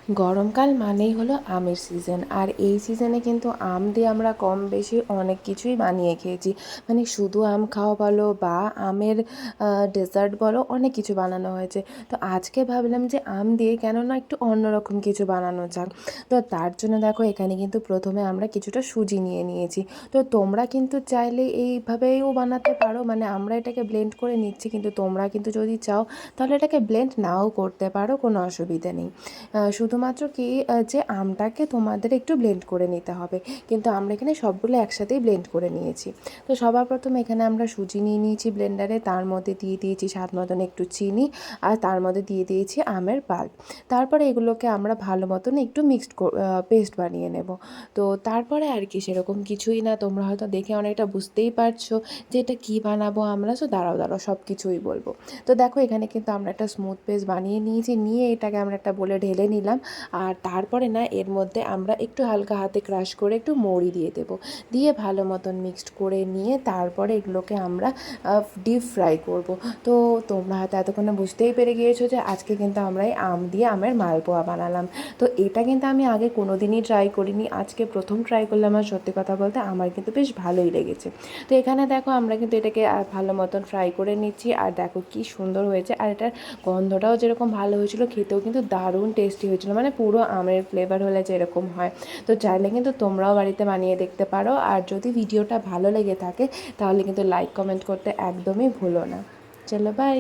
গরমকাল মানেই হলো আমের সিজন। আর এই সিজনে কিন্তু আম দিয়ে আমরা কম বেশি অনেক কিছুই বানিয়ে খেয়েছি। মানে শুধু আম খাওয়া বলো বা আমের ডেজার্ট বলো, অনেক কিছু বানানো হয়েছে। তো আজকে ভাবলাম যে আম দিয়ে কেন না একটু অন্যরকম কিছু বানানো যাক। তো তার জন্য দেখো এখানে কিন্তু প্রথমে আমরা কিছুটা সুজি নিয়ে নিয়েছি। তো তোমরা কিন্তু চাইলে এইভাবেও বানাতে পারো, মানে আমরা এটাকে ব্লেন্ড করে নিচ্ছি, কিন্তু তোমরা কিন্তু যদি চাও তাহলে এটাকে ব্লেন্ড নাও করতে পারো, কোনো অসুবিধে নেই। শুধুমাত্র কি যে আমটাকে তোমাদের একটু ব্লেন্ড করে নিতে হবে, কিন্তু আমরা এখানে সবগুলো একসাথেই ব্লেন্ড করে নিয়েছি। তো সবার প্রথমে এখানে আমরা সুজি নিয়ে নিয়েছি ব্লেন্ডারে, তার মধ্যে দিয়ে দিয়েছি স্বাদ মতন একটু চিনি, আর তার মধ্যে দিয়ে দিয়েছি আমের পাল্প। তারপরে এগুলোকে আমরা ভালো মতন একটু মিক্সড পেস্ট বানিয়ে নেব। তো তারপরে আর কি সেরকম কিছুই না, তোমরা হয়তো দেখে অনেকটা বুঝতেই পারছো যে এটা কী বানাবো আমরা। তো দাঁড়াও সব কিছুই বলবো। তো দেখো এখানে কিন্তু আমরা একটা স্মুথ পেস্ট বানিয়ে নিয়েছি, নিয়ে এটাকে আমরা একটা বলে ঢেলে নিলাম। আর তারপরে না এর মধ্যে আমরা একটু হালকা হাতে ক্রাশ করে একটু মৌরি দিয়ে দেবো, দিয়ে ভালো মতন মিক্সড করে নিয়ে তারপরে এগুলোকে আমরা ডিপ ফ্রাই করব। তো তোমরা হয়তো এতক্ষণে বুঝতেই পেরে গিয়েছো যে আজকে কিন্তু আমরা এই আম দিয়ে আমের মালপোয়া বানালাম। তো এটা কিন্তু আমি আগে কোনো দিনই ট্রাই করিনি, আজকে প্রথম ট্রাই করলাম। আর সত্যি কথা বলতে আমার কিন্তু বেশ ভালোই লেগেছে। তো এখানে দেখো আমরা কিন্তু এটাকে ভালো মতন ফ্রাই করে নিচ্ছি, আর দেখো কি সুন্দর হয়েছে। আর এটার গন্ধটাও যেরকম ভালো হয়েছিল, খেতেও কিন্তু দারুণ টেস্টি হয়েছিল, মানে পুরো আমের ফ্লেভার হলে যেরকম হয়। তো চাইলে কিন্তু তোমরাও বাড়িতে বানিয়ে দেখতে পারো। আর যদি ভিডিওটা ভালো লেগে থাকে তাহলে কিন্তু লাইক কমেন্ট করতে একদমই ভুলো না। চলো বাই।